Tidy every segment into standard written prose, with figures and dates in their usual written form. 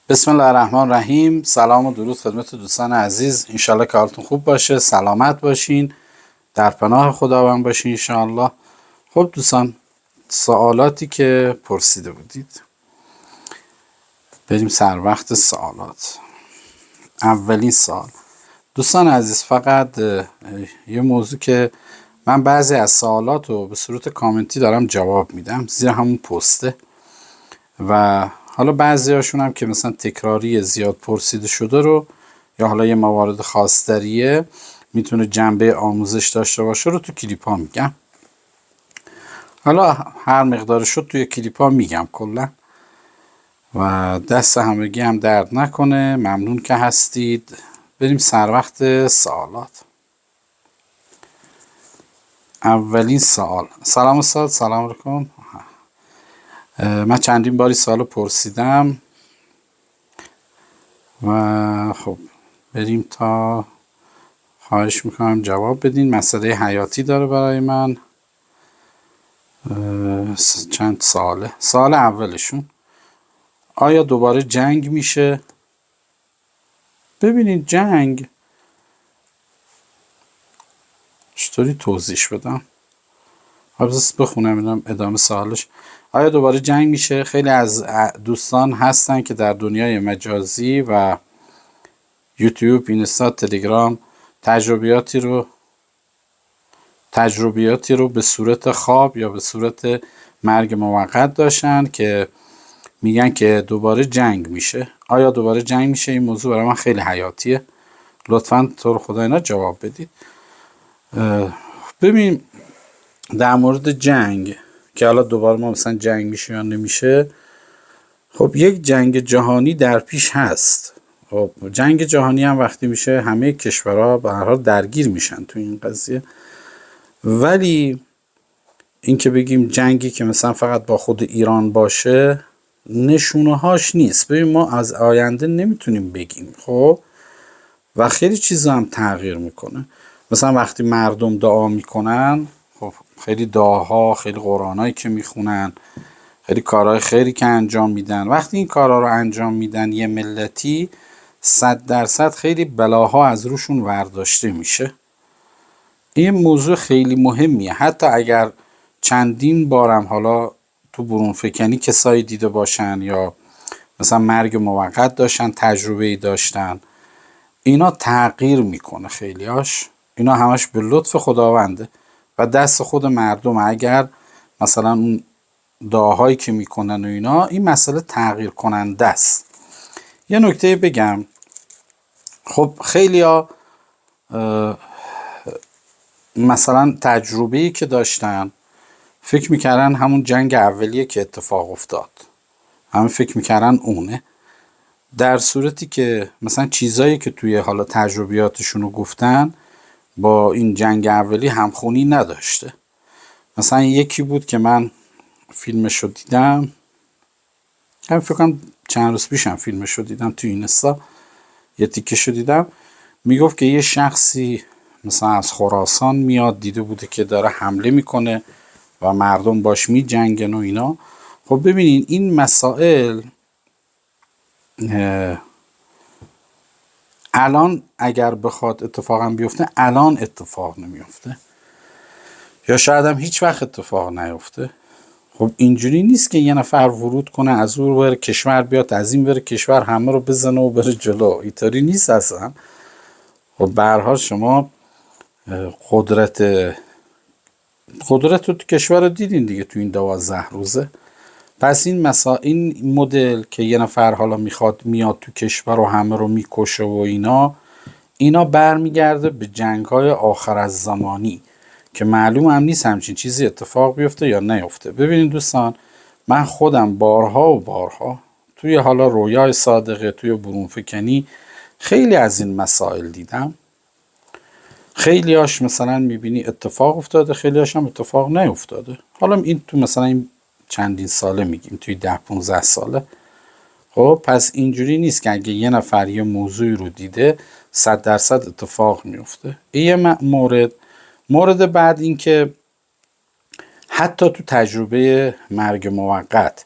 بسم الله الرحمن الرحیم. سلام و درود خدمت دوستان عزیز. انشالله که حالتون خوب باشه، سلامت باشین، در پناه خداوند باشین انشالله. خب دوستان، سوالاتی که پرسیده بودید، بریم سر وقت سوالات. اولین سوال دوستان عزیز، فقط یه موضوع که من بعضی از سوالات رو به صورت کامنتی دارم جواب میدم زیر همون پسته و حالا بعضی هاشون هم که مثلا تکراری زیاد پرسیده شده رو یا حالا یه موارد خاص داریه میتونه جنبه آموزش داشته باشه رو تو کلیپ ها میگم. حالا هر مقدار شد توی کلیپ ها میگم کلا و دست همگی هم درد نکنه. ممنون که هستید. بریم سر وقت سوالات. اولین سوال. سلام استاد. سلام علیکم. من چندین باری سوال پرسیدم و خب بریم تا خواهش میکنم جواب بدین. مسئله حیاتی داره برای من. چند ساله. سال اولشون، آیا دوباره جنگ میشه؟ ببینید جنگ چطوری توضیح بدم؟ بس بخونم اینم ادامه سوالش. آیا دوباره جنگ میشه؟ خیلی از دوستان هستن که در دنیای مجازی و یوتیوب، اینستا، تلگرام تجربیاتی رو به صورت خواب یا به صورت مرگ موقت داشتن که میگن که دوباره جنگ میشه. آیا دوباره جنگ میشه؟ این موضوع برای من خیلی حیاتیه. لطفاً تو رو خدا اینا جواب بدید. ببین در مورد جنگ که حالا دوباره ما مثلا جنگ میشه یا نمیشه، خب یک جنگ جهانی در پیش هست. خب جنگ جهانی هم وقتی میشه همه کشورها به هر حال درگیر میشن تو این قضیه، ولی این که بگیم جنگی که مثلا فقط با خود ایران باشه نشونه هاش نیست. ببین ما از آینده نمیتونیم بگیم خب، و خیلی چیزا هم تغییر میکنه. مثلا وقتی مردم دعا میکنن، خب خیلی دعاها، خیلی قرآنایی که میخونن، خیلی کارهای خیری که انجام میدن، وقتی این کارها رو انجام میدن یه ملتی 100% خیلی بلاها از روشون ورداشته میشه. این موضوع خیلی مهمیه. حتی اگر چندین بارم حالا تو برون فکنی کسایی دیده باشن یا مثلا مرگ موقت داشتن، تجربه‌ای داشتن، اینا تغییر میکنه خیلیاش. اینا همش به لطف خداونده و دست خود مردم. اگر مثلا اون دعاهایی که میکنن و اینا، این مسئله تغییر کننده است. یه نکته بگم، خب خیلیا مثلا تجربه‌ای که داشتن فکر میکردن همون جنگ اولیه که اتفاق افتاد، همه فکر میکردن اونه، در صورتی که مثلا چیزایی که توی حالا تجربیاتشون گفتن با این جنگ اولی همخونی نداشته. مثلا یکی بود که من فیلمشو دیدم، هم فکر کنم چند روز پیشم فیلمشو دیدم توی اینستا، یه تیکشو دیدم، میگفت که یه شخصی مثلا از خراسان میاد، دیده بوده که داره حمله میکنه و مردم باش می جنگن و اینا. خب ببینین این مسائل الان اگر بخواد اتفاقا بیفته الان اتفاق نمیفته یا شاید هم هیچ وقت اتفاق نیفته. خب اینجوری نیست که یه نفر ورود کنه از اون بره کشور بیاد، از این بره کشور همه رو بزنه و بره جلو. اینطوری نیست اصلا. خب به هر حال شما قدرت رو تو کشور رو دیدین دیگه تو این 12 روزه. پس این مدل که یه نفر حالا میاد تو کشور و همه رو میکشه و اینا برمیگرده به جنگ‌های آخر از زمانی که معلوم هم نیست همچین چیزی اتفاق بیفته یا نیفته. ببینید دوستان، من خودم بارها و بارها توی حالا رویای صادقه، توی برون فکنی خیلی از این مسائل دیدم. خیلی هاش مثلا میبینی اتفاق افتاده، خیلی هاش هم اتفاق نیفتاده. حالا این تو مثلا این چندین ساله میگیم، توی 10-15 ساله. خب پس اینجوری نیست که اگه یه نفر یه موضوعی رو دیده 100% اتفاق میفته. یه مورد بعد این که حتی تو تجربه مرگ موقت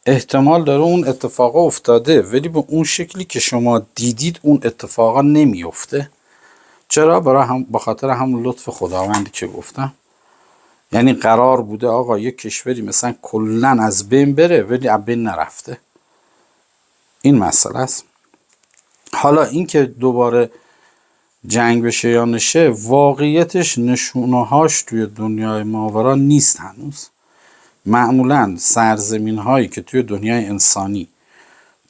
احتمال داره اون اتفاقا افتاده ولی به اون شکلی که شما دیدید اون اتفاقا نمیفته. چرا؟ به خاطر همون لطف خداوندی که گفتم. یعنی قرار بوده آقا یک کشوری مثلا کلن از بین بره ولی از بین نرفته. این مسئله است. حالا این که دوباره جنگ بشه یا نشه، واقعیتش نشونه هاش توی دنیای ماورا نیست هنوز. معمولا سرزمین هایی که توی دنیای انسانی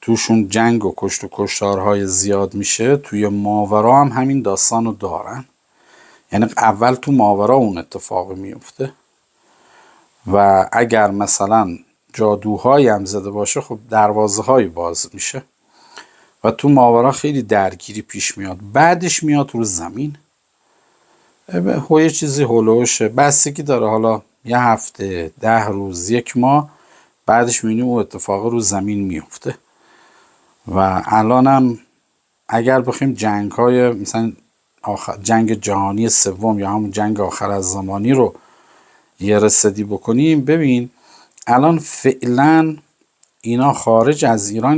توشون جنگ و کشت و کشتارهای زیاد میشه، توی ماورا هم همین داستانو دارن. یعنی اول تو ماورا اون اتفاق میفته و اگر مثلا جادوهایی هم زده باشه خب دروازه هایی باز میشه و تو ماورا خیلی درگیری پیش میاد. بعدش میاد رو زمین یه چیزی هلوشه، بستگی داره، حالا یه هفته، 10 روز، 1 ماه، بعدش میبینیم اون اتفاق رو زمین میفته. و الانم اگر بخوایم جنگ های مثلا جنگ جهانی سوم یا همون جنگ آخر از زمانی رو یه رصدی بکنیم، ببین الان فعلا اینا خارج از ایران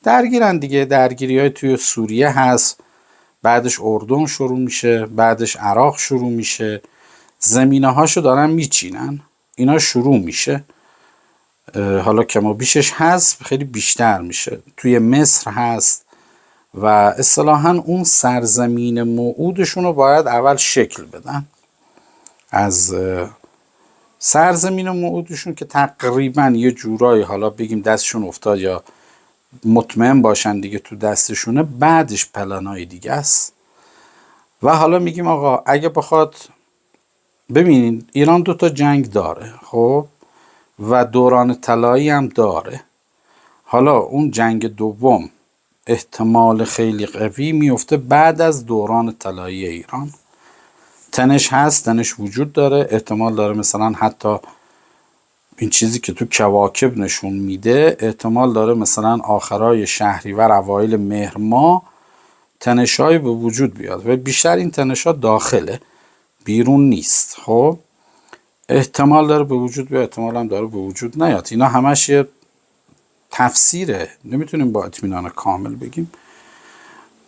درگیرن دیگه. درگیری های توی سوریه هست، بعدش اردن شروع میشه، بعدش عراق شروع میشه، زمینه هاشو دارن میچینن، اینا شروع میشه. حالا کما بیشش هست، خیلی بیشتر میشه. توی مصر هست و اصطلاحاً اون سرزمین موعودشون رو باید اول شکل بدن. از سرزمین موعودشون که تقریبا یه جورایی حالا بگیم دستشون افتاد یا مطمئن باشن دیگه تو دستشونه، بعدش پلنای دیگه است. و حالا میگیم آقا اگه بخواد، ببینید ایران 2 تا جنگ داره خب و دوران طلایی هم داره. حالا اون جنگ دوم احتمال خیلی قوی میفته بعد از دوران طلایی ایران. تنش هست، تنش وجود داره، احتمال داره مثلا حتی این چیزی که تو کواکب نشون میده، احتمال داره مثلا آخرای شهریور اوایل مهر ماه تنشای به وجود بیاد و بیشتر این تنشا داخله، بیرون نیست. خب احتمال داره به وجود بیاد، احتمال هم داره به وجود نیاد. اینا همش یه تفسیره، نمیتونیم با اطمینان کامل بگیم.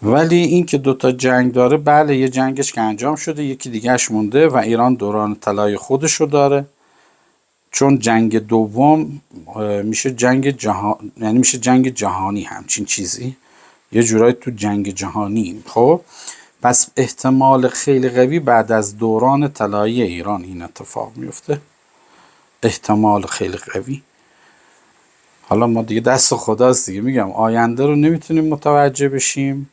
ولی این که 2 تا جنگ داره، بله یه جنگش که انجام شده، یکی دیگهش مونده و ایران دوران طلایی خودشو داره. چون جنگ دوم میشه جنگ جهان، یعنی میشه جنگ جهانی، همچین چیزی، یه جورایی تو جنگ جهانی. خب پس احتمال خیلی قوی بعد از دوران طلایی ایران این اتفاق میفته، احتمال خیلی قوی. حالا ما دیگه دست خداست دیگه، میگم آینده رو نمیتونیم متوجه بشیم،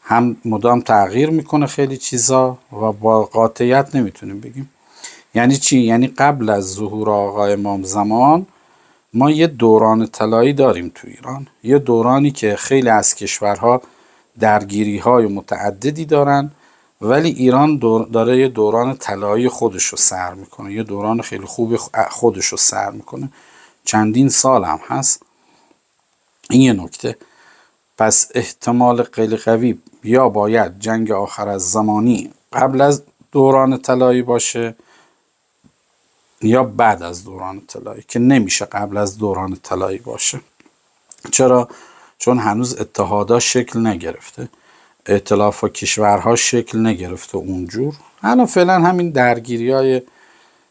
هم مدام تغییر میکنه خیلی چیزا و با قاطعیت نمیتونیم بگیم. یعنی چی؟ یعنی قبل از ظهور آقا امام زمان ما یه دوران طلایی داریم تو ایران، یه دورانی که خیلی از کشورها درگیری های متعددی دارن، ولی ایران داره یه دوران طلایی خودش رو سر میکنه، یه دوران خیلی خوب خودش رو سر میکنه، چندین سال هم هست. این یه نکته. پس احتمال خیلی قوی یا باید جنگ آخر از زمانی قبل از دوران طلایی باشه یا بعد از دوران طلایی، که نمیشه قبل از دوران طلایی باشه. چرا؟ چون هنوز اتحادا شکل نگرفته، ائتلاف و کشورها شکل نگرفته اونجور. الان فعلا همین درگیری های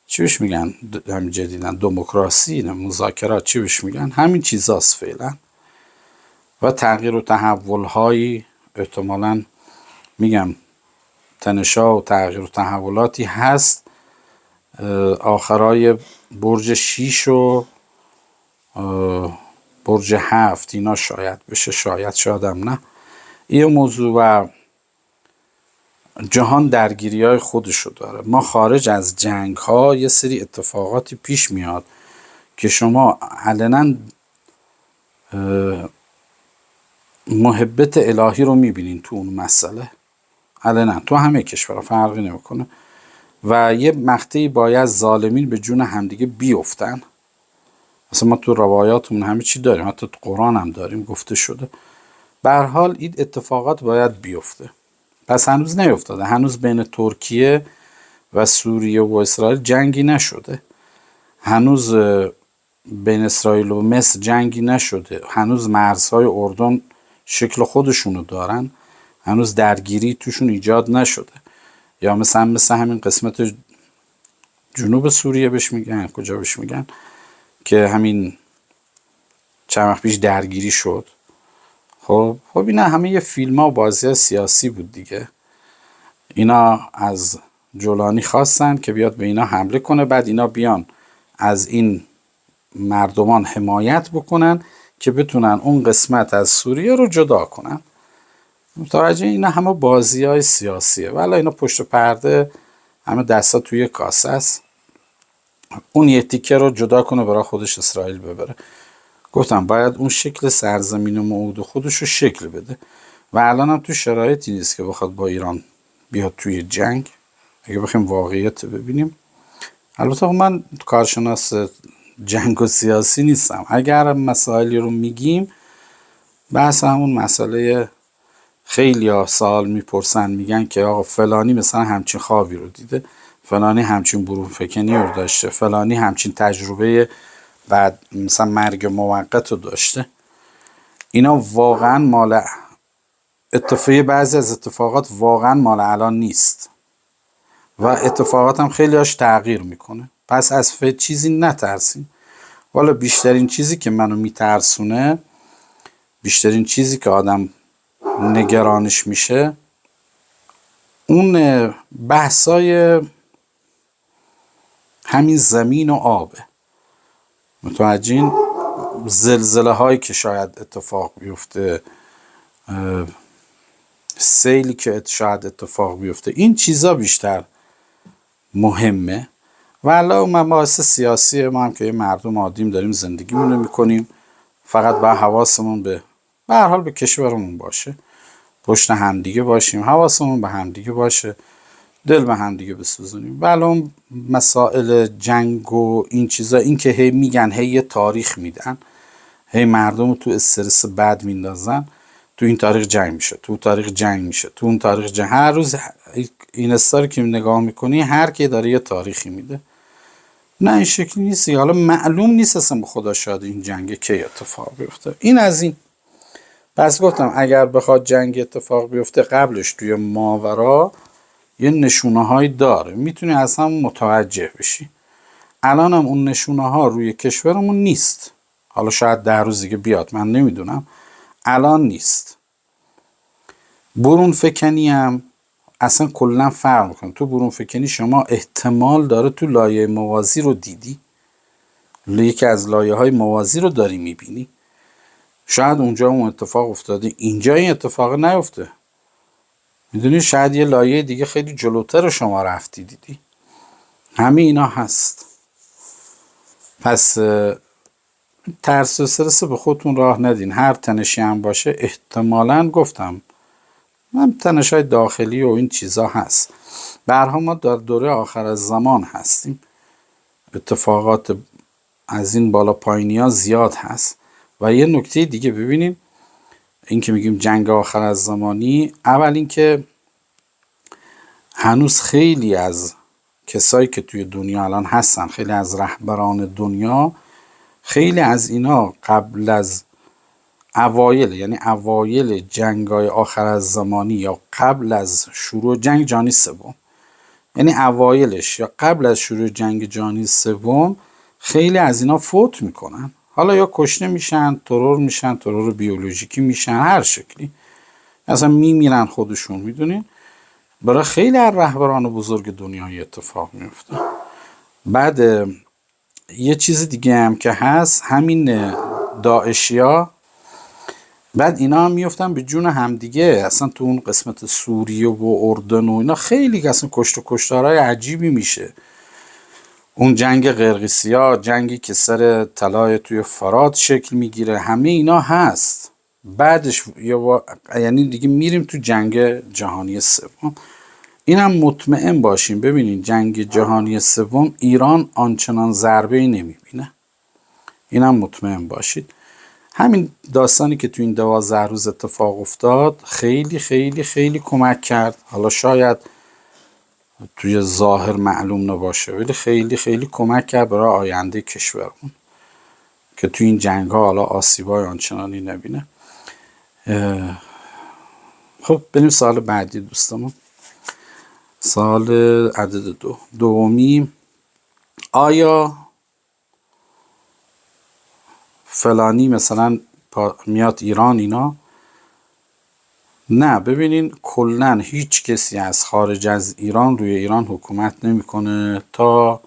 چی بهش میگن، همین جدیدن دموکراسی، مذاکرات چی بهش میگن، همین چیزاست فعلا. و تغییر و تحول هایی احتمالاً میگم تنشا و تغییر و تحولاتی هست. آخرای برج 6 و برج 7 اینا شاید بشه، شایدم نه. این موضوع و جهان درگیری های خودشو داره. ما خارج از جنگ ها یه سری اتفاقاتی پیش میاد که شما علنا محبت الهی رو میبینین تو اون مسئله، علنا تو همه کشورها فرقی نمیکنه و یه مقطعی باید ظالمین به جون همدیگه بیفتن. مثلا ما تو روایاتمون همه چی داریم، حتی تو قرآن هم داریم گفته شده. به هر حال این اتفاقات باید بیفته. پس هنوز نیفتاده، هنوز بین ترکیه و سوریه و اسرائیل جنگی نشده، هنوز بین اسرائیل و مصر جنگی نشده، هنوز مرزهای اردن شکل خودشونو دارن، هنوز درگیری توشون ایجاد نشده. یا مثل همین قسمت جنوب سوریه بهش میگن، کجا بهش میگن، که همین چند وقت پیش درگیری شد. خب اینا همه یه فیلم ها و بازی سیاسی بود دیگه. اینا از جولانی خواستن که بیاد به اینا حمله کنه، بعد اینا بیان از این مردمان حمایت بکنن که بتونن اون قسمت از سوریه رو جدا کنن. متوجه اینا همه بازی های سیاسیه، ولی اینا پشت پرده همه دستا توی کاسه است. اون یه تیکه رو جدا کنه برای خودش اسرائیل ببره. گفتم باید اون شکل سرزمین و موعود خودش رو شکل بده و الان هم تو شرایطی نیست که بخواد با ایران بیاد توی جنگ. اگه بخوایم واقعیت ببینیم، البته من کارشناس جنگ و سیاسی نیستم، اگر مسائلی رو میگیم بحث همون مسئله خیلی ها سوال میپرسن، میگن که آقا فلانی مثلا همچین خوابی رو دیده، فلانی همچین برون فکنی رو داشته، فلانی همچین تجربه بعد مثلا مرگ موقت رو داشته. اینا واقعا مال بعضی از اتفاقات واقعا مال الان نیست و اتفاقات هم خیلی هاش تغییر میکنه. پس از چیزی نترسیم. والا بیشترین چیزی که منو میترسونه، بیشترین چیزی که آدم نگرانش میشه، اون بحثای همین زمین و آبه. متوجهین؟ زلزله هایی که شاید اتفاق بیفته، سیلی که شاید اتفاق بیفته، این چیزا بیشتر مهمه. ولی اون مباحث سیاسی ما هم که مردم عادیم داریم زندگیمون رو میکنیم، فقط با حواسمون به هر حال به کشورمون باشه، پشت همدیگه باشیم، حواسمون به همدیگه باشه، دل به همدیگه بسوزونیم. ولی اون مسائل جنگ و این چیزا، این که هی میگن، هی یه تاریخ میدن، هی مردم رو تو استرس بد میندازن، تو این تاریخ جنگ میشه، تو تاریخ جنگ میشه، تو اون تاریخ جنگ. هر روز این استاری که نگاه میکنی هر کی داره یه تاریخی میده. نه این شکلی نیست. حالا معلوم نیست اصلا به خدا شاید این جنگ کی اتفاق بیفته. این از این. پس گفتم اگر بخواد جنگ اتفاق بیفته قبلش توی ماورا یه نشونه هایی داره، میتونی از هم متوجه بشی. الان هم اون نشونه ها روی کشورمون نیست. حالا شاید 10 روز دیگه بیاد، من نمیدونم. الان نیست. برون فکنی هم اصلا کلا فرق میکنه. تو برون فکنی شما احتمال داره تو لایه موازی رو دیدی، یکی از لایه های موازی رو داری میبینی، شاید اونجا اون اتفاق افتاده، اینجا این اتفاق نیفته. میدونی شاید یه لایه دیگه خیلی جلوتر رو شما رفتی دیدی. همه اینا هست. پس ترس و استرس به خودتون راه ندین. هر تنشی هم باشه احتمالاً گفتم من تنش‌های داخلی و این چیزا هست. برها ما در دوره آخر از زمان هستیم، اتفاقات از این بالا پایینی ها زیاد هست. و یه نکته دیگه ببینیم، این که میگیم جنگ آخر از زمانی، اول این که هنوز خیلی از کسایی که توی دنیا الان هستن، خیلی از رهبران دنیا، خیلی از اینا قبل از اوایل، یعنی اوایل جنگای آخر از زمانی یا قبل از شروع جنگ جهانی سوم، یعنی اوایلش یا قبل از شروع جنگ جهانی سوم، خیلی از اینا فوت میکنن. حالا یا کشته میشن، ترور میشن، ترور بیولوژیکی میشن، هر شکلی اصلا میمیرن خودشون. میدونین برای خیلی از رهبران بزرگ دنیای اتفاق میفته. بعد یه چیز دیگه هم که هست، همین داعشیا، بعد اینا هم میفتن به جون همدیگه. اصلا تو اون قسمت سوریه و اردن و اینا خیلی اصلا کشت و کشتارهای عجیبی میشه. اون جنگ قرقیسیا، جنگی که سر طلای توی فرات شکل میگیره، همه اینا هست. بعدش یعنی دیگه میریم تو جنگ جهانی سوم. این هم مطمئن باشیم، ببینین جنگ جهانی سوم ایران آنچنان ضربه‌ای نمیبینه. این هم مطمئن باشید. همین داستانی که تو این 12 روز اتفاق افتاد خیلی خیلی خیلی کمک کرد. حالا شاید توی ظاهر معلوم نباشه، ولی خیلی خیلی کمک کرد برای آینده کشورمون. که تو این جنگ ها حالا آسیبای آنچنانی نبینه. خب بریم سوال بعدی دوستمون. سوال عدد دومی، آیا فلانی مثلا میاد ایران اینا؟ نه، ببینین کلن هیچ کسی از خارج از ایران روی ایران حکومت نمیکنه تا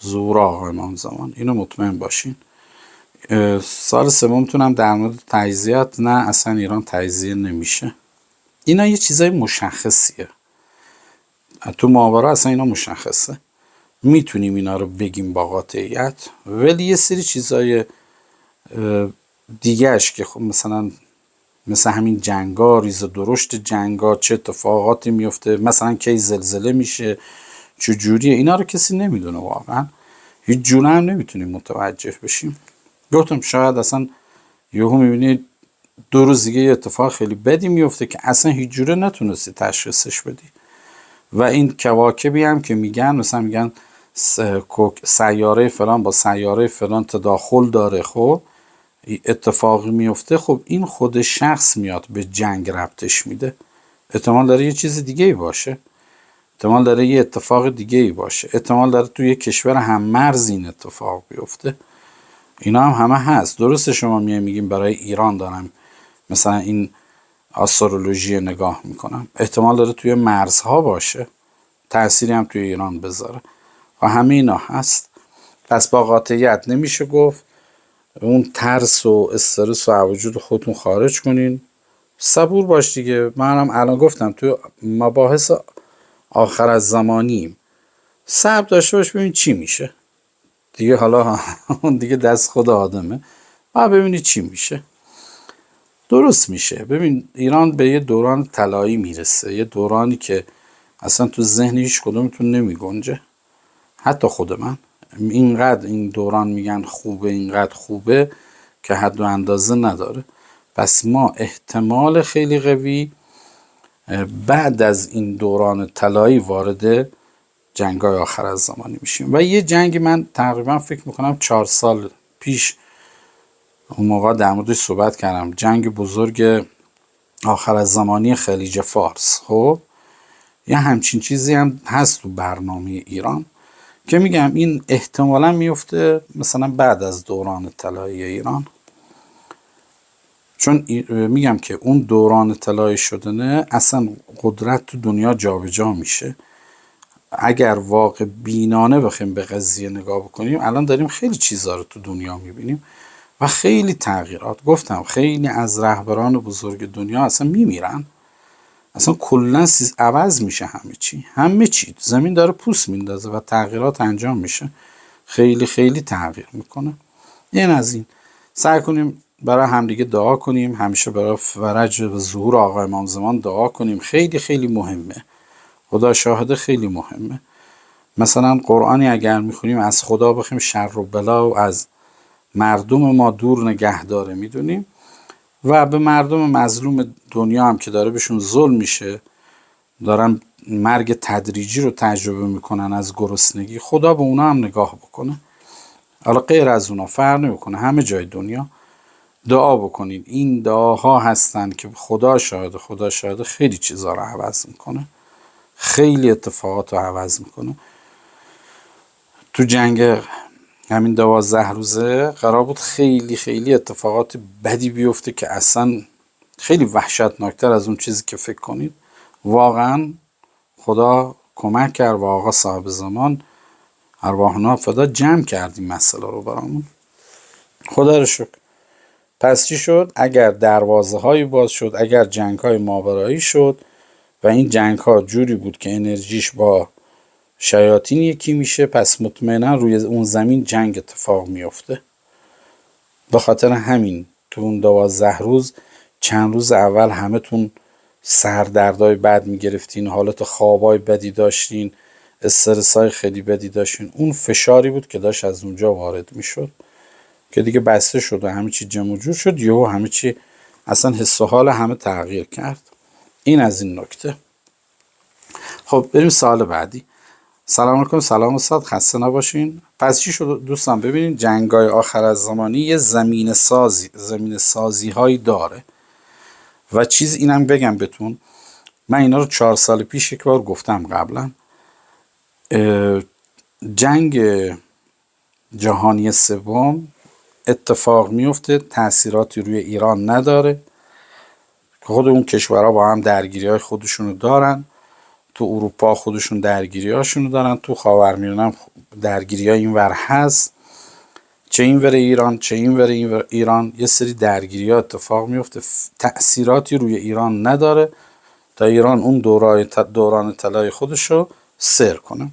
ظهور آقا امام زمان، اینو مطمئن باشین. سال سومتونم در مورد تجزیات، نه اصلا ایران تجزیه نمیشه. اینا یه چیزای مشخصیه تو ماورا، اصلا اینا مشخصه، میتونیم اینا رو بگیم با قاطعیت. ولی یه سری چیزای دیگهش که خب مثل همین جنگا، ریز و درشت جنگا، چه اتفاقاتی میفته، مثلا کی زلزله میشه، چجوریه، اینا رو کسی نمیدونه واقعا، هیچ جوره هم نمیتونیم متوجه بشیم. گفتم شاید اصلا یهو میبینی 2 روز دیگه یه اتفاق خیلی بدی میفته که اصلا هیچ جوره نتونستی تشخیصش بدی. و این کواکبی هم که میگن، مثلا میگن سیاره فلان با سیاره فلان تداخل داره، خب اتفاقی میفته، خب این خود شخص میاد به جنگ ربطش میده. احتمال داره یه چیز دیگه ای باشه، احتمال داره یه اتفاق دیگه ای باشه، احتمال داره توی یه کشور هم مرز این اتفاق بیفته. اینا هم همه هست. درسته شما میگیم برای ایران دارم مثلا این آسترولوژی نگاه میکنم، احتمال داره توی مرزها باشه، تأثیری هم توی ایران بذاره و همه اینا هست. پس با قاطعیت نمیشه گفت. اون ترس و استرس و وجود خودتون خارج کنین، صبور باش دیگه. منم الان گفتم تو مباحث آخر از زمانیم، صبر داشته باش ببین چی میشه دیگه. حالا دیگه دست خود آدمه، بعد ببینید چی میشه. درست میشه. ببین ایران به یه دوران طلایی میرسه، یه دورانی که اصلا تو ذهن هیچ کدومتون نمیگنجه، حتی خود من. اینقدر این دوران میگن خوبه، اینقدر خوبه که حد و اندازه نداره. پس ما احتمال خیلی قوی بعد از این دوران طلایی وارد جنگ‌های آخر از زمانی میشیم. و یه جنگ من تقریبا فکر میکنم 4 سال پیش اون موقع در موردش صحبت کردم، جنگ بزرگ آخر از زمانی خلیج فارس. خب یه همچین چیزی هم هست تو برنامه ایران که میگم این احتمالا میفته مثلا بعد از دوران طلایی ایران، چون میگم که اون دوران طلایی شدنه اصلا قدرت تو دنیا جابجا میشه. اگر واقع بینانه بخوایم به قضیه نگاه بکنیم، الان داریم خیلی چیزا رو تو دنیا میبینیم و خیلی تغییرات. گفتم خیلی از رهبران بزرگ دنیا اصلا میمیرن، اصلا کلا عوض میشه همه چی زمین داره پوست میندازه و تغییرات انجام میشه، خیلی خیلی تغییر میکنه. این از این. سعی کنیم برای همدیگه دعا کنیم، همیشه برای فرج و ظهور آقا امام زمان دعا کنیم، خیلی خیلی مهمه، خدا شاهده خیلی مهمه. مثلا قرآنی اگر میخونیم از خدا بخوایم شر و بلا و از مردم ما دور نگه داره میدونیم، و به مردم مظلوم دنیا هم که داره بهشون ظلم میشه، دارن مرگ تدریجی رو تجربه میکنن از گرسنگی، خدا به اونا هم نگاه بکنه. حالا غیر از اونا فرق نمیکنه، همه جای دنیا دعا بکنید. این دعاها هستن که خدا شاهد خیلی چیزا رو عوض میکنه، خیلی اتفاقات رو عوض میکنه. تو جنگ همین 12 روزه قرار بود خیلی خیلی اتفاقات بدی بیفته که اصلا خیلی وحشتناکتر از اون چیزی که فکر کنید. واقعا خدا کمک کرد و آقا صاحب زمان ارواحنا فدا جمع کردیم مسئله رو برامون، خدا رو شکر. پس چی شد؟ اگر دروازه هایی باز شد، اگر جنگ های ماورایی شد و این جنگ ها جوری بود که انرژیش با شیاطین یکی میشه، پس مطمئنا روی اون زمین جنگ اتفاق میفته. به خاطر همین تو اون 12 روز چند روز اول همه تون سردردهای بد میگرفتین، حالت خوابای بدی داشتین، استرسای خیلی بدی داشتین. اون فشاری بود که داشت از اونجا وارد میشد که دیگه بسته شد و همه چی جمع جور شد، یهو همه چی اصلا حس و حال همه تغییر کرد. این از این نکته. خب بریم سوال بعدی. سلام علیکم. سلام استاد، خسته نباشین. پس چی شد دوستان؟ ببینید جنگای آخر از زمانی یه زمین سازی هایی داره و چیز اینم بگم بهتون، من اینا رو 4 سال پیش یک بار گفتم قبلا. جنگ جهانی سوم اتفاق میفته، تأثیراتی روی ایران نداره. خود اون کشورها با هم درگیری های خودشونو دارن، تو اروپا خودشون درگیری هاشونو دارن، تو خاورمیانه هم درگیری های این ور هست، چه این ور ایران چه این ور ایران یه سری درگیری ها اتفاق میفته، تأثیراتی روی ایران نداره تا ایران اون دوران طلایی خودشو سر کنه.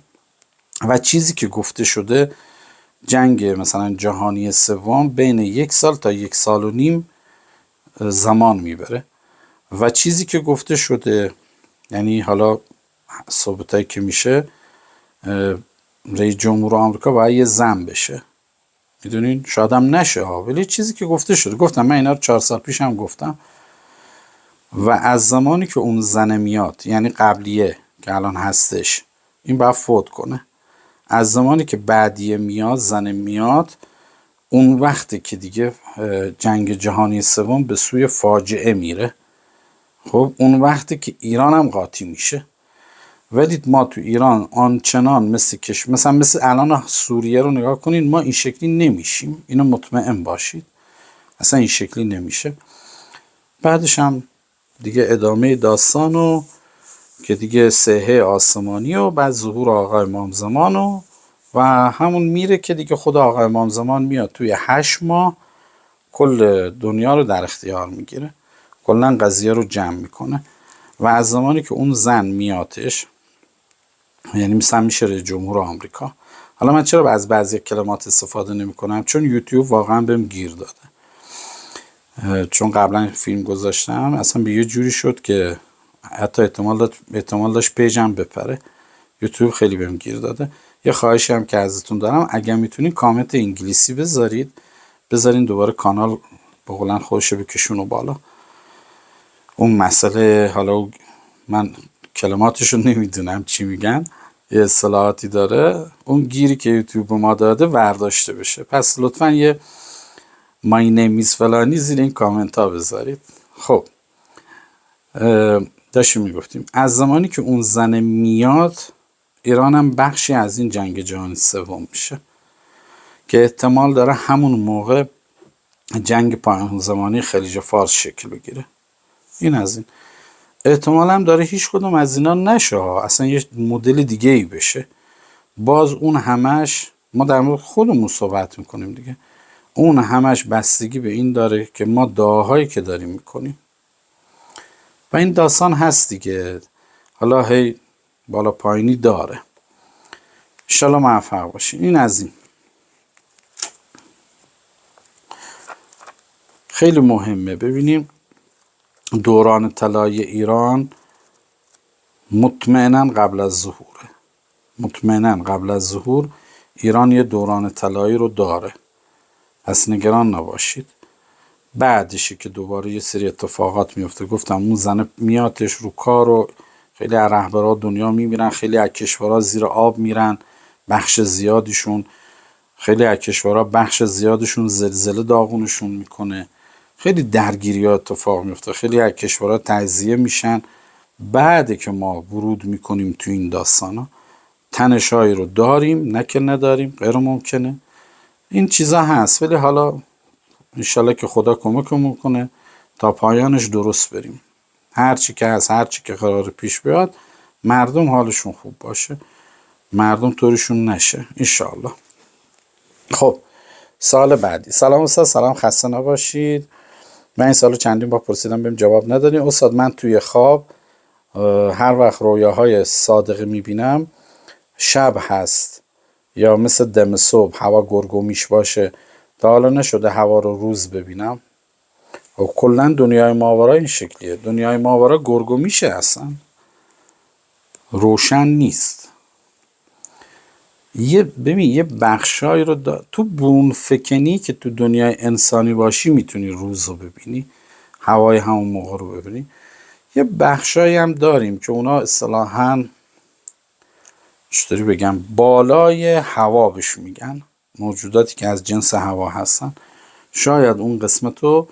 و چیزی که گفته شده جنگ مثلا جهانی سوم بین 1 سال تا 1 سال و نیم زمان میبره و چیزی که گفته شده، یعنی حالا صحبتایی که میشه، رئیس جمهور آمریکا باید یه زن بشه، میدونین، شاید هم نشه ها، ولی چیزی که گفته شده. گفتم من اینا رو 4 سال پیش هم گفتم و از زمانی که اون زن میاد، یعنی قبلیه که الان هستش، این باید فوت کنه. از زمانی که بعدیه میاد، زن میاد، اون وقتی که دیگه جنگ جهانی سوم به سوی فاجعه میره. خب اون وقتی که ایران هم قاطی میشه. ولی ما تو ایران آنچنان مثلا مثل الان سوریه رو نگاه کنین، ما این شکلی نمیشیم، اینو مطمئن باشید، اصلا این شکلی نمیشه. بعدش هم دیگه ادامه داستانو که دیگه سهه آسمانی و بعد ظهور آقای امام زمان و همون میره که دیگه خود آقای امام زمان میاد توی 8 ماه کل دنیا رو در اختیار میگیره، کلا قضیه رو جمع میکنه. و از زمانی که اون زن میاتش، یعنی مثلا میشه رئیس جمهور آمریکا. حالا من چرا از بعضی کلمات استفاده نمی کنم؟ چون یوتیوب واقعا بهم گیر داده، چون قبلا فیلم گذاشتم اصلا به یه جوری شد که حتی احتمال داشت پیجم بپره. یوتیوب خیلی بهم گیر داده. یه خواهشی هم که ازتون دارم، اگر میتونین کامنت انگلیسی بذارین دوباره کانال به قولن خودشو بکشونو بالا. اون مسئله، حالا من کلماتشو نمیدونم چی میگن، یه اصطلاحاتی داره، اون گیری که یوتیوب ما داده ورداشته بشه. پس لطفا یه مای نیمیز فلانی زیر این کامنت ها بذارید. خب داشتیم میگفتیم از زمانی که اون زن میاد، ایران هم بخشی از این جنگ جهانی سوم میشه که احتمال داره همون موقع جنگ پایان زمانی خلیج فارس شکل بگیره. این از این. احتمال هم داره هیچ کدوم از اینا نشه، اصلا یه مدل دیگه ای بشه. باز اون همش ما در مورد خودمون صحبت میکنیم دیگه، اون همش بستگی به این داره که ما دعاهایی که داریم میکنیم و این داستان هست دیگه. حالا هی بالا پایینی داره. انشالله موفق باشین. این از این. خیلی مهمه ببینیم دوران طلایی ایران مطمئناً قبل از ظهور ایران یه دوران طلایی رو داره، پس نگران نباشید. بعدشه که دوباره یه سری اتفاقات میفته. گفتم اون زن میاتش رو کار و خیلی از رهبرها دنیا میمیرن، خیلی از کشورها زیر آب میرن، بخش زیادشون زلزله داغونشون میکنه، خیلی درگیری ها اتفاق میفته، خیلی از کشورها تجزیه میشن. بعد که ما ورود میکنیم تو این داستانا، تنشایی رو داریم، نه که نداریم، غیر ممکنه، این چیزا هست. ولی حالا انشالله که خدا کمکمون کنه تا پایانش درست بریم. هرچی که هست، هرچی که قرار پیش بیاد، مردم حالشون خوب باشه، مردم طورشون نشه انشالله. خب سال بعدی. سلام استاد. سلام، خسته نباشید. من این سالو چندین بار پرسیدم بهم جواب ندادین استاد. من توی خواب هر وقت رویاهای صادقه میبینم، شب هست یا مثل دم صبح هوا گرگومیش باشه. تا حالا نشده هوا رو روز ببینم. و کلا دنیای ماورا این شکلیه. دنیای ماورا گرگومیشه، اصلا روشن نیست. یه بخشای رو تو برون فکنی که تو دنیای انسانی باشی میتونی روز رو ببینی، هوای همون موقع رو ببینی. یه بخشایی هم داریم که اونا اصطلاحاً چطوری بگم، بالای هوا بهش میگن، موجوداتی که از جنس هوا هستن. شاید اون قسمت رو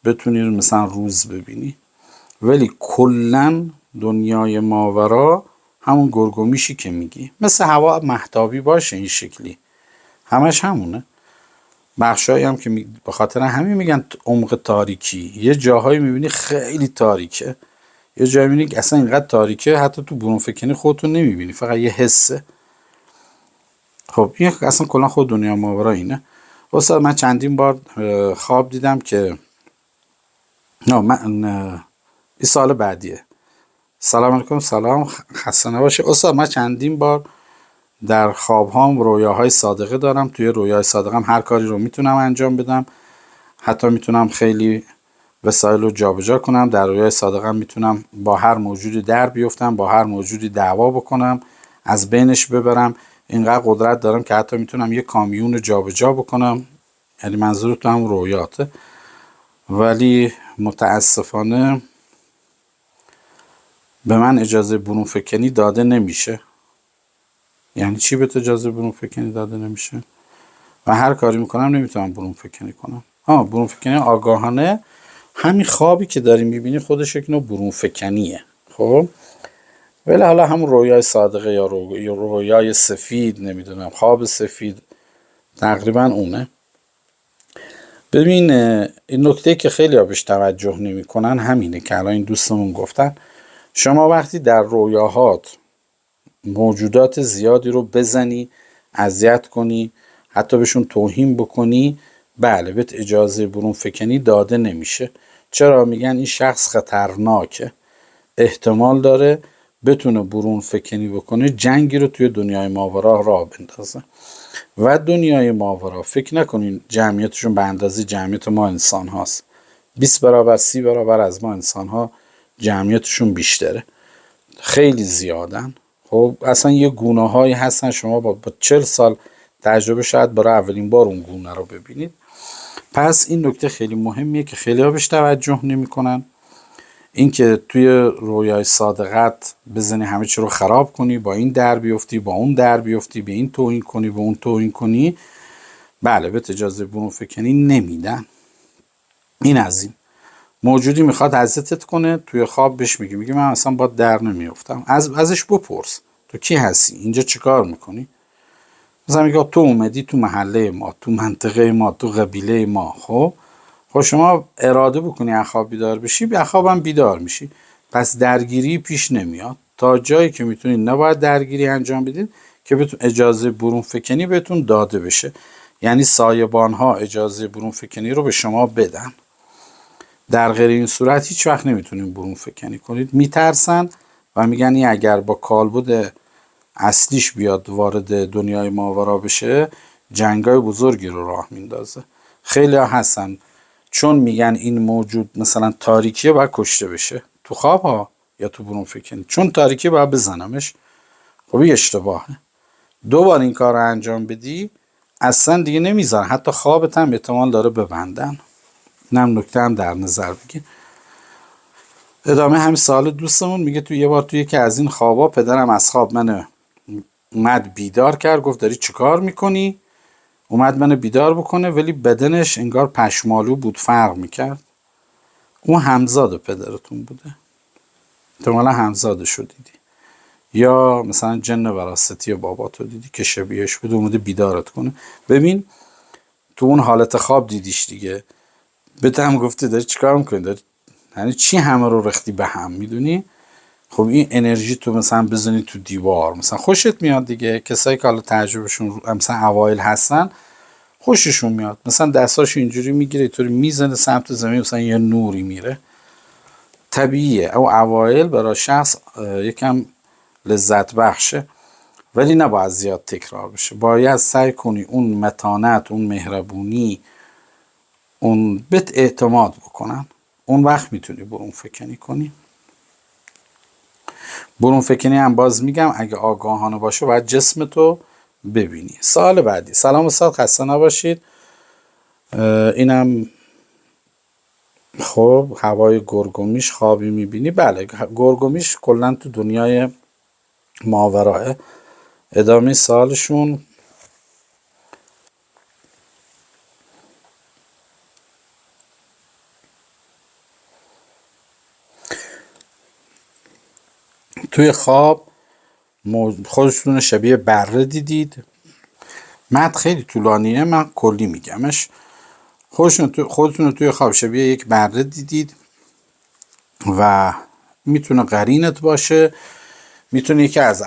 بتونی مثلا روز ببینی، ولی کلن دنیای ماورا همون گرگومیشی که میگی، مثل هوا مهتابی باشه این شکلی، همش همونه. بخشایی هم که به خاطر همین میگن عمق تاریکی، یه جاهایی میبینی خیلی تاریکه، یه جایی میبینی که اصلا اینقدر تاریکه حتی تو برون فکنی خودتون نمیبینی، فقط یه حسه. خب این اصلا کلا خود دنیا ماورا اینه. استاد من چندین بار خواب دیدم که من این سال بعدیه. سلام علیکم. سلام، خسته نباشه استاد. من چندین بار در خواب هام رویاهای صادقه دارم. توی رویای صادقه هم هر کاری رو میتونم انجام بدم، حتی میتونم خیلی وسایل رو جابجا کنم. در رویای صادقه هم میتونم با هر موجودی در بیفتم، با هر موجودی دعوا بکنم، از بینش ببرم. اینقدر قدرت دارم که حتی میتونم یه کامیون رو جابجا بکنم. یعنی منظور تو هم رویاته. ولی متاسفانه به من اجازه برون فکنی داده نمیشه. یعنی چی به اجازه برون فکنی داده نمیشه؟ و هر کاری میکنم نمیتونم برون فکنی کنم. برون فکنی آگاهانه، همین خوابی که داری میبینی خودش یک نوع برون فکنیه. خب ولی حالا همون رویای صادقه یا رویای سفید، نمیدونم خواب سفید، تقریبا اونه. ببین این نکته که خیلی ها بهش توجه نمیکنن همینه که الان این دوستمون گفتن. شما وقتی در رویاهات موجودات زیادی رو بزنی، اذیت کنی، حتی بهشون توهین بکنی، بله بهت اجازه برون فکنی داده نمیشه. چرا؟ میگن این شخص خطرناکه، احتمال داره بتونه برون فکنی بکنه، جنگی رو توی دنیای ماورا راه بندازه. و دنیای ماورا فکر نکنین جمعیتشون به اندازه جمعیت ما انسان هاست. 20 برابر 30 برابر از ما انسان ها جمعیتشون بیشتره، خیلی زیادن. خب اصلا یه گونه هایی هستن شما با 40 سال تجربه شاید برای اولین بار اون گونه رو ببینید. پس این نکته خیلی مهمیه که خیلی ها بهش توجه نمی کنن. این که توی رویای صادقت بزنی همه چی رو خراب کنی، با این در بیفتی، با اون در بیفتی، به این توهین کنی، به اون توهین کنی، بله به اجازه برون فکنی نمیدن. این از این. موجودی میخواد اذیتت کنه، توی خواب بهش میگی من اصلا با در نمیافتم. ازش بپرس تو کی هستی، اینجا چیکار میکنی؟ مثلا میگه تو اومدی تو محله ما، تو منطقه ما، تو قبیله ما. خب شما اراده بکنی از خواب بیدار بشی، به خوابم بیدار میشی، پس درگیری پیش نمیاد. تا جایی که میتونید نباید درگیری انجام بدید که بهتون اجازه برون فکنی بهتون داده بشه. یعنی سایبان ها اجازه برون فکنی رو به شما بدن. در غیر این صورت هیچ وقت نمیتونید برون فکنی کنید. میترسن و میگن این اگر با کالبد اصلیش بیاد وارد دنیای ماورا بشه، جنگای بزرگی رو راه میندازه. خیلی ها هستن چون میگن این موجود مثلا تاریکیه باید کشته بشه، تو خواب ها یا تو برون فکنی، چون تاریکیه باید بزنمش. خب این اشتباهه. 2 بار این کار رو انجام بدی اصلا دیگه نمیذارن، حتی خوابت هم احتمال داره ببندن. اینم نکته هم در نظر بگیر. ادامه همین سوال دوستمون میگه تو یه بار توی که از این خوابا پدرم از خواب منو اومد بیدار کرد، گفت داری چیکار میکنی؟ اومد منو بیدار بکنه ولی بدنش انگار پشمالو بود، فرق میکرد. اون همزاد پدرتون بوده، احتمالا همزادشو دیدی، یا مثلا جن وراثتی باباتو دیدی که شبیهش بود، اومده بیدارت کنه. ببین تو اون حالت خواب دیدیش دیگه، بهت هم گفته داری چیکار میکنی، داری یعنی چی همه رو رختی به هم، میدونی؟ خب این انرژی تو مثلا بزنی تو دیوار، مثلا خوشت میاد دیگه. کسایی که حالا تجربهشون مثلا اوایل هستن خوششون میاد، مثلا دستاشو اینجوری میگیره اینطوری میزنه سمت زمین، مثلا یه نوری میره. طبیعیه او اوایل برای شخص یکم لذت بخشه، ولی نباید زیاد تکرار بشه. باید سعی کنی اون متانت، اون مهربونی، اون بهت اعتماد بکنن، اون وقت میتونی برون فکنی کنی. برون فکنی هم باز میگم اگه آگاهانه باشه باید جسم تو ببینی. سوال بعدی. سلام استاد، خسته نباشید. اینم خب هوای گرگومیش خوابی میبینی؟ بله گرگومیش کلا تو دنیای ماوراه، ادامه سوالشون توی خواب خودتون شبیه بره دیدید. متن خیلی طولانیه، من کلی میگمش. خودتون رو توی خواب شبیه یک بره دیدید و میتونه قرینت باشه، میتونه یکی از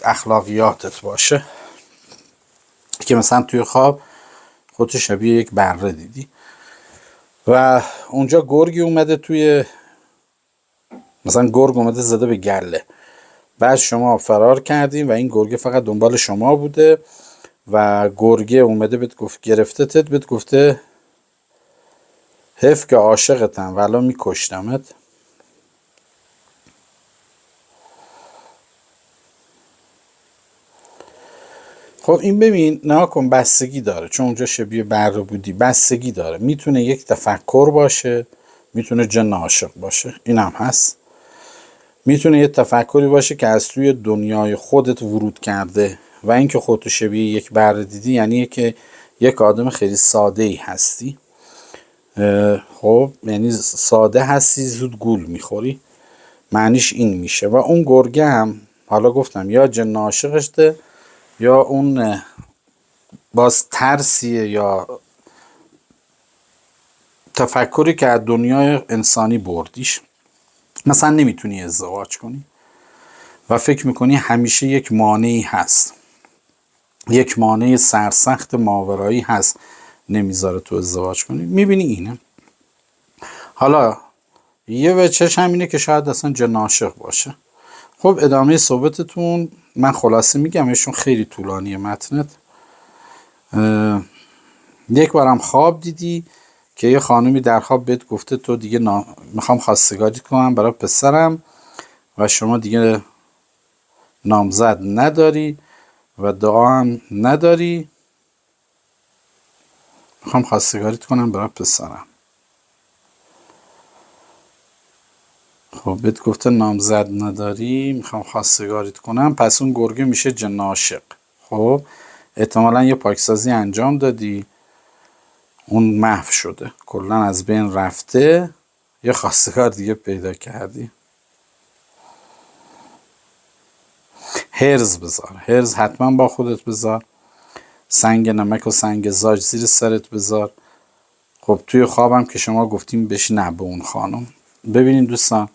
اخلاقیاتت باشه که مثلا توی خواب خودت شبیه یک بره دیدی و اونجا گرگی اومده مثلا گرگ اومده زده به گله، بعد شما فرار کردین و این گرگه فقط دنبال شما بوده و گرگه اومده بهت گفت گرفتتت، بهت گفته حیف که عاشقتم و الان میکشتمت. خب این ببین ناکن بستگی داره، چون اونجا شبیه بره بودی، بستگی داره. میتونه یک تفکر باشه، میتونه جن عاشق باشه، اینم هست. میتونه یه تفکری باشه که از توی دنیای خودت ورود کرده و اینکه خودتو شبیه یک بره دیدی یعنی که یک آدم خیلی ساده ای هستی. خب یعنی ساده هستی، زود گول میخوری، معنیش این میشه. و اون گرگه هم حالا گفتم یا جن عاشقشته یا اون باز ترسیه یا تفکری که از دنیای انسانی بردیش. مثلا نمیتونی ازدواج کنی و فکر میکنی همیشه یک مانعی هست، یک مانع سرسخت ماورایی هست نمیذاره تو ازدواج کنی، میبینی اینه. حالا یه وجهش هم اینه که شاید اصلا جن عاشق باشه. خب ادامه صحبتتون من خلاصه میگم ایشون خیلی طولانیه متنت. یک بارم خواب دیدی که یه خانومی در خواب بهت گفته تو دیگه میخوام خواستگاری کنم برای پسرم و شما دیگه نامزد نداری و دعا هم نداری، میخوام خواستگاریت کنم برای پسرم. خب بهت گفته نامزد نداری میخوام خواستگاریت کنم، پس اون گرگه میشه جن عاشق. خب احتمالا یه پاکسازی انجام دادی، اون محو شده، کلا از بین رفته، یه خواستگار دیگه پیدا کردی. هرز بذار، هرز حتما با خودت بذار، سنگ نمک و سنگ زاج زیر سرت بذار. خب توی خوابم که شما گفتیم بهش نه به اون خانم. ببینین دوستان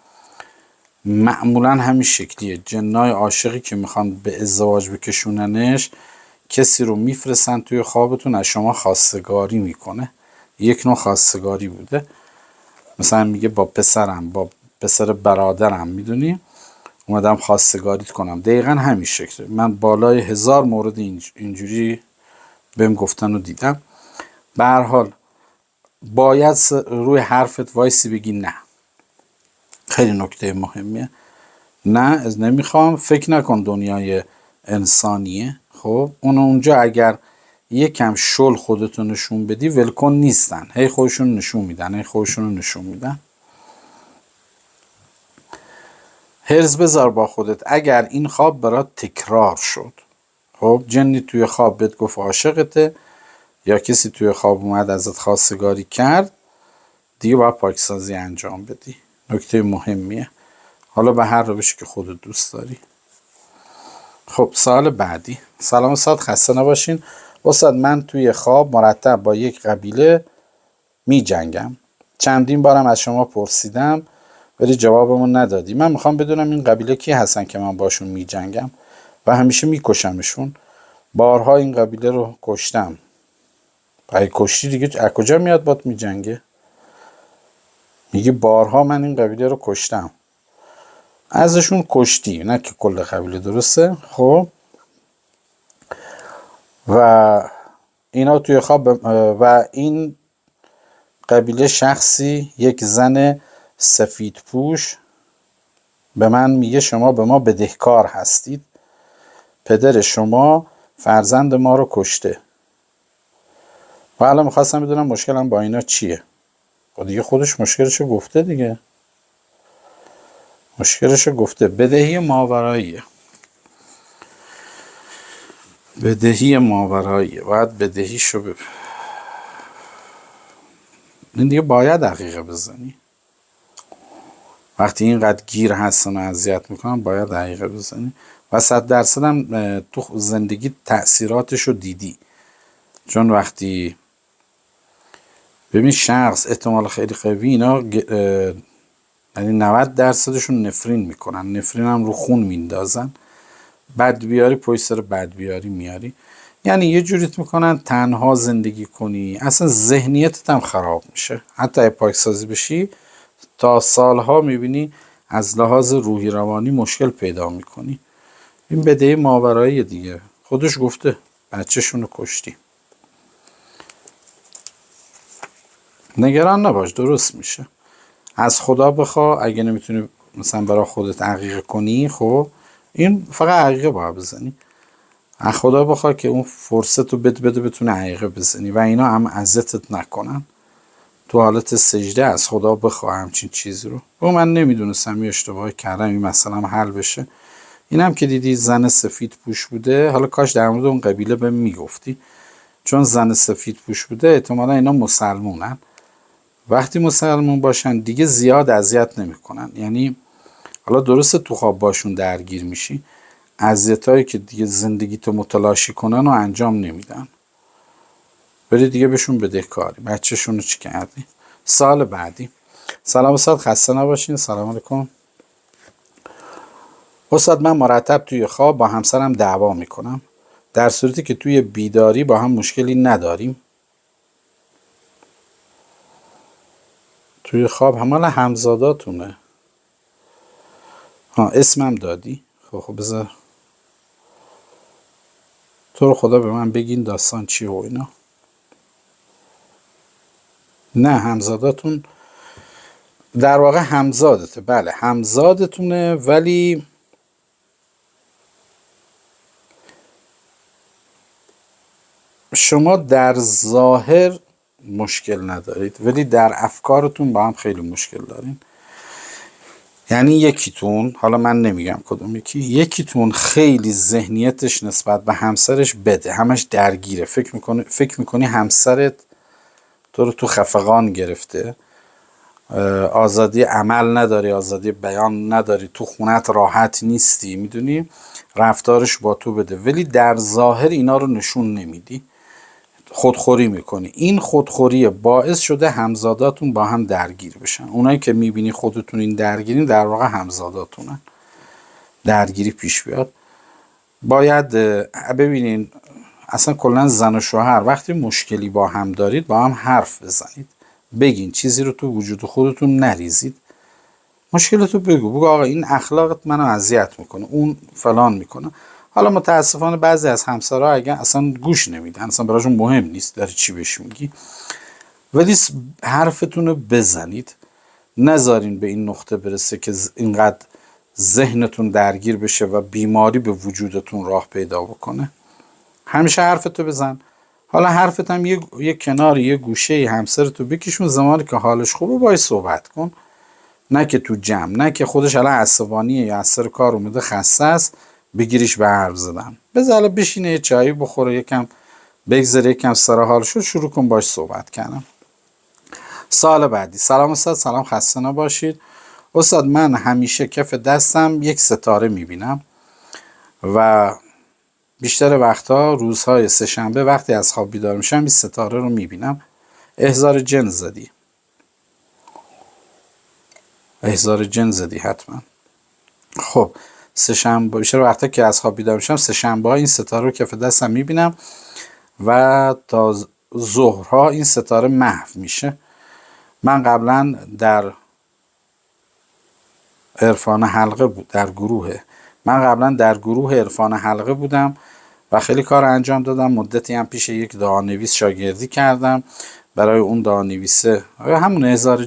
معمولا همین شکلیه، جنای عاشقی که میخوان به ازدواج بکشوننش کسی رو میفرستن توی خوابتون از شما خواستگاری میکنه. یک نوع خواستگاری بوده، مثلا میگه با پسرم، با پسر برادرم، میدونی اومدم خواستگاریت کنم. دقیقا همین شکله. من بالای 1000 مورد اینجوری بهم گفتن و دیدم. به هر حال باید روی حرفت وایسی بگی نه. خیلی نکته مهمیه. نه از نمیخوام، فکر نکن دنیای انسانیه. خب اونجا اگر یکم شل خودتو نشون بدی ولکن نیستن، هی خودشون نشون میدن، هی خودشون نشون میدن. هرز بذار با خودت اگر این خواب برات تکرار شد، خب جنی توی خواب بهت گفت عاشقته یا کسی توی خواب اومد ازت خواستگاری کرد، دیگه باید پاکسازی انجام بدی. نکته مهمیه، حالا به هر روشی که خودت دوست داری. خب سوال بعدی. سلام استاد، خسته نباشین. استاد من توی خواب مرتب با یک قبیله می جنگم، چندین بارم از شما پرسیدم ولی جوابمون ندادی. من میخوام بدونم این قبیله کی هستن که من باشون می جنگم و همیشه می کشمشون. بارها این قبیله رو کشتم. اگه کشتی دیگه از کجا میاد بات می جنگه؟ میگه بارها من این قبیله رو کشتم. ازشون کشتی، نه که کل قبیله، درسته؟ خب و اینا توی خواب و این قبیله شخصی، یک زن سفید پوش به من میگه شما به ما بدهکار هستید، پدر شما فرزند ما رو کشته. و حالا میخواستم بدونم مشکلم با اینا چیه. و دیگه خودش مشکلشو گفته دیگه، مشکلشو گفته، بدهی ماوراییه. بدهی ماورایی باید بدهیشو این دیگه باید دقیقه بزنی. وقتی اینقدر گیر هستن و اذیت میکنن باید دقیقه بزنی و 100% هم تو زندگی تأثیراتشو دیدی. چون وقتی ببین شخص احتمال خیلی قوی اینا یعنی 90% نفرین میکنن، نفرین هم رو خون میندازن، بد بیاری پشت سر بد بیاری میاری، یعنی یه جوریت میکنن تنها زندگی کنی، اصلا ذهنیتت هم خراب میشه. حتی پاکسازی بشی تا سالها میبینی از لحاظ روحی روانی مشکل پیدا میکنی. این بدهی ماورایی دیگه، خودش گفته بچه‌شونو کشتی. نگران نباش، درست میشه. از خدا بخوا، اگه نمیتونی مثلا برای خودت عقیقه کنی، خب این فقط عقیقه باید بزنی، از خدا بخوا که اون فرصت رو بده بتونه عقیقه بزنی و اینا هم اذیتت نکنن. تو حالت سجده از خدا بخوا همچین چیزی رو. من نمیدونستم یه اشتباهی کردم این مثلا حل بشه. اینم که دیدی زن سفید پوش بوده، حالا کاش در مورد اون قبیله بهم میگفتی، چون زن سفید پوش بوده احتمالا اینا مسلمونن. وقتی مسلمون باشن دیگه زیاد اذیت نمیکنن، یعنی حالا درسته تو خواب باشون درگیر میشی، اذیتایی که دیگه زندگی تو متلاشی کنن و انجام نمیدن. بری دیگه بهشون بدهکاری. بچه‌شون رو چی کردی؟ سال بعدی. سلام استاد، خسته نباشین. سلام علیکم استاد. من مرتب توی خواب با همسرم دعوا میکنم، در صورتی که توی بیداری با هم مشکلی نداریم. توی خواب همال همزاداتونه. اسمم دادی؟ خب بذار تو رو خدا به من بگین داستان چی و اینا. نه همزاداتون در واقع همزادته، بله همزادتونه، ولی شما در ظاهر مشکل ندارید ولی در افکارتون با هم خیلی مشکل دارین. یعنی یکیتون، حالا من نمیگم کدوم یکیتون خیلی ذهنیتش نسبت به همسرش بده، همش درگیره، فکر میکنی همسرت تو رو تو خفقان گرفته، آزادی عمل نداری، آزادی بیان نداری، تو خونت راحت نیستی، میدونی رفتارش با تو بده ولی در ظاهر اینا رو نشون نمیدی، خودخوری میکنی. این خودخوری باعث شده همزاداتون با هم درگیر بشن. اونایی که میبینی خودتون این درگیرین در واقع همزاداتونن. درگیری پیش بیاد باید ببینین اصلا کلا زن و شوهر وقتی مشکلی با هم دارید با هم حرف بزنید، بگین، چیزی رو تو وجود خودتون نریزید، مشکلتو بگو آقا این اخلاقت منو اذیت میکنه، اون فلان میکنه. حالا متاسفانه بعضی از همسرها اگه اصلا گوش نمیدن، اصلا براشون مهم نیست داری چی بهش میگی، ولی حرفتون رو بزنید، نذارین به این نقطه برسه که اینقدر ذهنتون درگیر بشه و بیماری به وجودتون راه پیدا بکنه. همیشه حرفتو بزن. حالا حرفت هم یه کنار یه گوشه همسرتو بکشون، زمانی که حالش خوبه باید صحبت کن، نه که تو جمع، نه که خودش الان عصبانیه یا از سر کار اومده خسته است بگیریش به حرف زدن. بذار بشینه یه چایی بخوره، یکم بگذره، یکم سر حالشو شروع کن باش صحبت کردم. سال بعدی. سلام استاد. سلام، خسته نباشید استاد. من همیشه کف دستم یک ستاره میبینم و بیشتر وقتها روزهای سه‌شنبه وقتی از خواب بیدار میشم این ستاره رو میبینم. احضار جن زدی؟ احضار جن زدی حتما. خب سه‌شنبه بیشتر وقتا که از خواب بیدار میشم سه‌شنبه ها این ستاره رو کف دستم میبینم و تا ظهرها این ستاره محو میشه. من قبلا در عرفان حلقه بود، در گروه عرفان حلقه بودم و خیلی کار انجام دادم. مدتی هم پیش یک دعانویس شاگردی کردم. برای اون دعانویسه همون احضار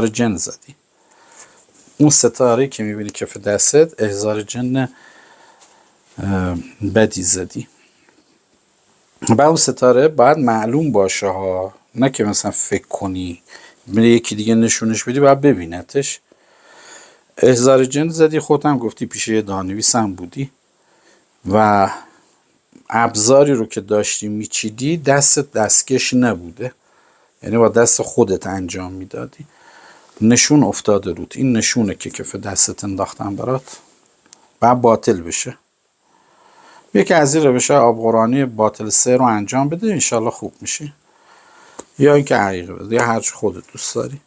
جن زدی. اون ستاره که میبینی کف دستت احضار جن بدی زدی. با اون ستاره باید معلوم باشه ها، نه که مثلا فکر کنی یکی دیگه نشونش بدی، باید ببینتش. احضار جن زدی، خودت هم گفتی پیش یه دعانویس هم بودی و ابزاری رو که داشتی میچیدی دستت دستکش نبوده، یعنی با دست خودت انجام میدادی، نشون افتاده رود، این نشونه که کف دستت انداختن برات، بعد باطل بشه. یکی از این روش آبقرآنی باطل 3 رو انجام بده، انشالله خوب میشی، یا اینکه حقیقی بده، یا هرچی خودت دوست داری.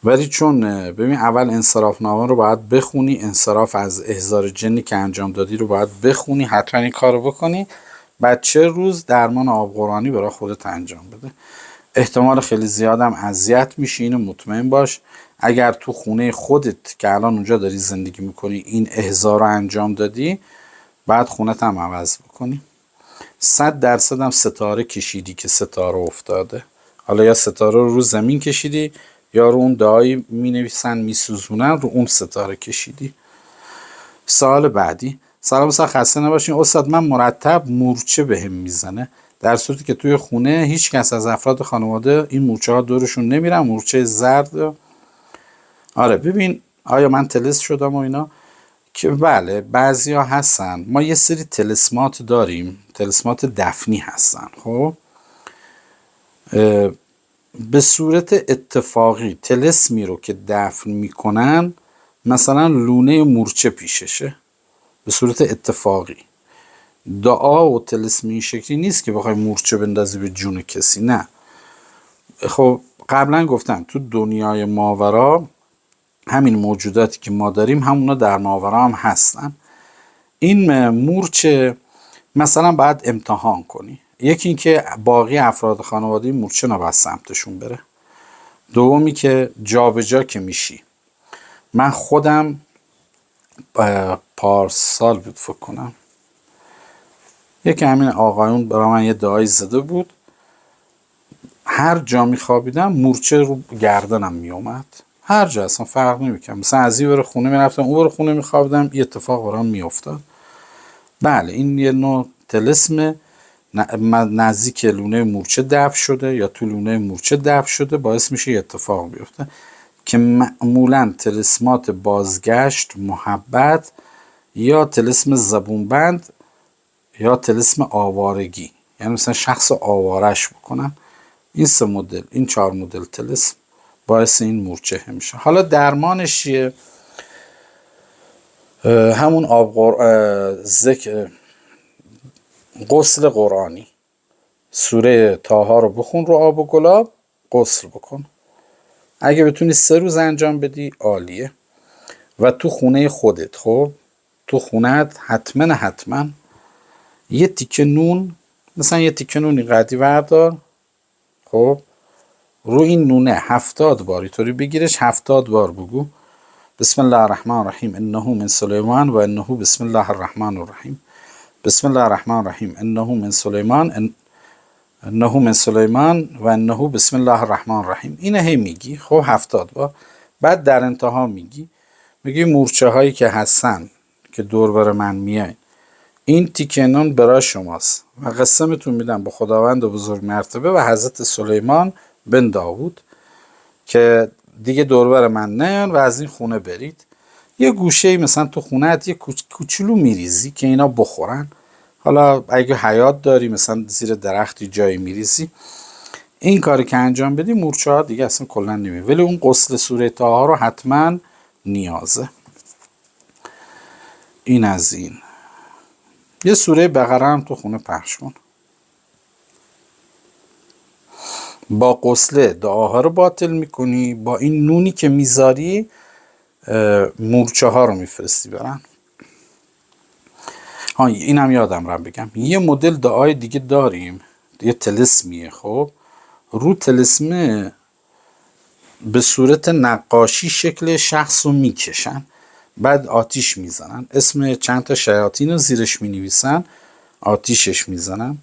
ولی چون ببین اول انصراف نامه رو باید بخونی، انصراف از احضار جنی که انجام دادی رو باید بخونی، حتما این کارو بکنی، بعد چه روز درمان آبقرآنی برای خودت انجام بده. احتمال خیلی زیادم اذیت میشی، اینو مطمئن باش. اگر تو خونه خودت که الان اونجا داری زندگی میکنی این احضار رو انجام دادی، بعد خونت هم عوض بکنی. 100% هم ستاره کشیدی که ستاره افتاده، حالا یا ستاره رو زمین کشیدی یا رو اون دعایی می نویسن می سوزونن رو اون ستاره کشیدی. سوال بعدی. سلام سلام، خسته نباشین استاد، من مرتب مورچه بهم میزنه در صورتی که توی خونه هیچ کس از افراد خانواده این مورچه ها دورشون نمیرن، مورچه زرد. آره ببین آیا من تلس شدم و اینا که بله بعضی ها هستن، ما یه سری تلسمات داریم، تلسمات دفنی هستن. خب به صورت اتفاقی تلسمی رو که دفن میکنن، مثلا لونه مورچه پیششه، به صورت اتفاقی. دعا و تلسمی این شکلی نیست که بخوای مورچه بندازی به جون کسی، نه. خب قبلا گفتم تو دنیای ماورا همین موجوداتی که ما داریم همونا در ماورا هم هستن. این مورچه مثلا باید امتحان کنی، یکی این که باقی افراد خانواده مورچه نباید سمتشون بره، دومی که جابجا که میشی. من خودم پارسال بود فکر کنم، یکی همین آقایون برای من یه دعایی زده بود، هر جا میخوابیدم مورچه رو گردنم میومد، هر جا، اصلا فرق نمیکنم، مثلا از این بره خونه میرفتم اون بره خونه میخوابیدم، یه اتفاق برام میافتاد. بله این یه نوع تلسم نزدیک لونه مورچه دفن شده یا تو لونه مورچه دفن شده، باعث میشه یه اتفاق بیفته که معمولا تلسمات بازگشت، محبت، یا تلسم زبونبند، یا تلسم آوارگی، یعنی مثلا شخص آوارش بکنن. این 3 مدل، این 4 مدل تلسم باعث این مورچه میشه. حالا درمانش چیه؟ همون غسل قرآنی، سوره طه رو بخون رو آب و گلاب، غسل بکن. اگه بتونی 3 روز انجام بدی عالیه. و تو خونه خودت، خب تو خونت حتما یه تیکه نون، مثلا یه تیکه نونی قدی بردار، خب رو این نونه 70 بار اینطوری بگیرش، 70 بار بگو بسم الله الرحمن الرحیم انه من سلیمان و انه بسم الله الرحمن الرحیم، بسم الله الرحمن الرحیم انه من سلیمان انه من سلیمان و انه بسم الله الرحمن الرحیم. اینه هی میگی، خب 70 بار. بعد در انتها میگی مورچه هایی که هستن که دور بر من میای، این تیکه نون برای شماست و قسمتون میدم به خداوند بزرگ مرتبه و حضرت سلیمان بن داوود که دیگه دوربر من نیان و از این خونه برید. یه گوشه مثلا تو خونه‌ات یه کوچولو میریزی که اینا بخورن، حالا اگه حیات داری مثلا زیر درختی جایی میریزی. این کاری که انجام بدی مورچه ها دیگه اصلا کلا نمیاد. ولی اون غسل سوره طه رو حتما نیازه. این از این. یه سوره بقره هم تو خونه پخش کن. با غسل دعاها رو باطل میکنی، با این نونی که میذاری مورچه ها رو میفرستی برن. اینم یادم رم بگم، یه مدل دعای دیگه داریم، یه تلسمیه. خب رو تلسمه به صورت نقاشی شکل شخص رو میکشن، بعد آتیش میزنن، اسم چند تا شیاطین رو زیرش مینویسن، آتیشش میزنن،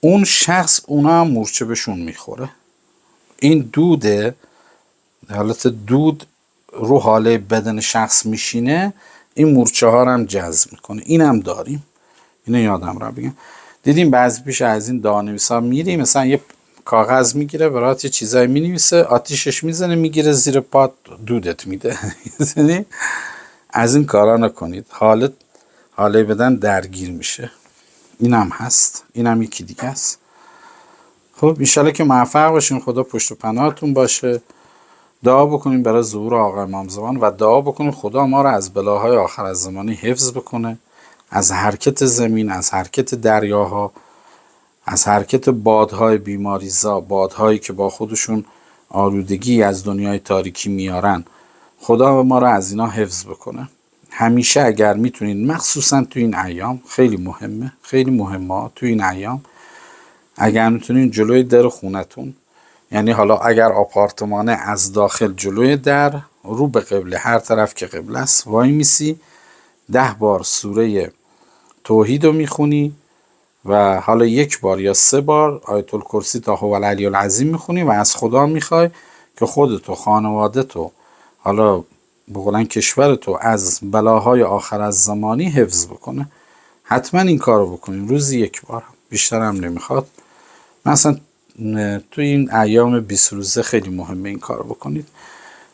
اون شخص اونا هم مورچه بهشون میخوره. این دوده، حالت دود رو حاله بدن شخص میشینه، این مورچه ها رو هم جذب میکنه. این هم داریم، اینو یادم را بگم. دیدیم بعضی پیش از این دعانویسا میری مثلا یه کاغذ میگیره برات یه چیزایی مینویسه، آتیشش میزنه، میگیره زیر پات دودت میده. از این کارا نکنید. حالت حاله بدن درگیر میشه. اینم هست، اینم یکی دیگه است. خب انشالله که موفق باشین، خدا پشت و پناهتون باشه. دعا بکنیم برای ظهور آقا امام زمان و دعا بکنیم خدا ما رو از بلاهای آخر الزمانی حفظ بکنه، از حرکت زمین، از حرکت دریاها، از حرکت بادهای بیماریزا، بادهایی که با خودشون آلودگی از دنیای تاریکی میارن. خدا ما رو از اینا حفظ بکنه. همیشه اگر میتونین، مخصوصا تو این ایام خیلی مهمه، خیلی مهمه تو این ایام، اگر میتونین جلوی در خونتون، یعنی حالا اگر آپارتمانه، از داخل جلوی در رو به قبله، هر طرف که قبله است، وای میسی 10 بار سوره توحید رو میخونی و حالا 1 بار یا 3 بار آیت الکرسی تا هو العلی العظیم میخونی و از خدا میخوای که خودتو، خانوادتو، حالا بقولن کشورتو از بلاهای آخر از زمانی حفظ بکنه. حتما این کار رو بکنین، روزی 1 بار، بیشتر هم نمیخواد. مثلا تو این ایام 20 روزه خیلی مهمه این کار رو بکنید.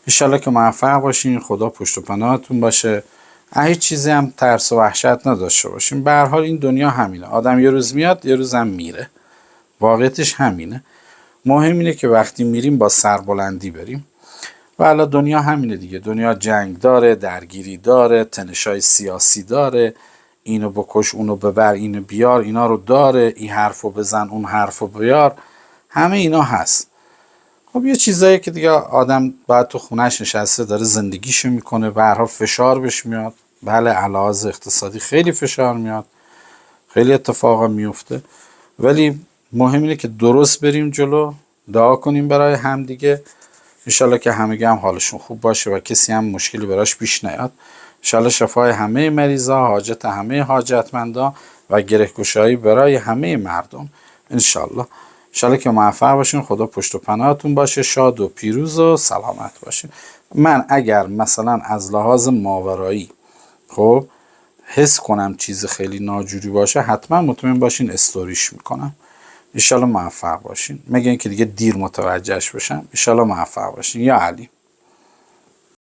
انشالله که موفق باشین، خدا پشت و پناهتون باشه. هیچ چیزی هم ترس و وحشت نداشته باشین. به هر حال این دنیا همینه، آدم یه روز میاد یه روز هم میره، واقعیتش همینه. مهم اینه که وقتی میریم با سربلندی بریم. و حالا دنیا همینه دیگه، دنیا جنگ داره، درگیری داره، تنشای سیاسی داره، اینو بکش اونو ببر اینو بیار، اینا رو داره، این حرفو بزن اون حرفو بیار، همه اینا هست. خب یه چیزایی که دیگه آدم باید تو خونهش نشسته داره زندگیشو میکنه، به هر حال فشار بهش میاد. بله علاوه اقتصادی خیلی فشار میاد، خیلی اتفاقا میفته، ولی مهم اینه که درست بریم جلو، دعا کنیم برای همدیگه. انشالله که همگی هم حالشون خوب باشه و کسی هم مشکلی براش پیش نیاد. انشالله شفای همه مریضا، حاجت همه حاجتمندا و گره‌گشایی برای همه مردم. انشالله که موفق باشین، خدا پشت و پناهتون باشه، شاد و پیروز و سلامت باشین. من اگر مثلا از لحاظ ماورایی خب حس کنم چیز خیلی ناجوری باشه، حتما مطمئن باشین استوریش میکنم. انشالله موفق باشین، مگه اینکه دیگه دیر متوجهش بشم. انشالله موفق باشین. یا علی.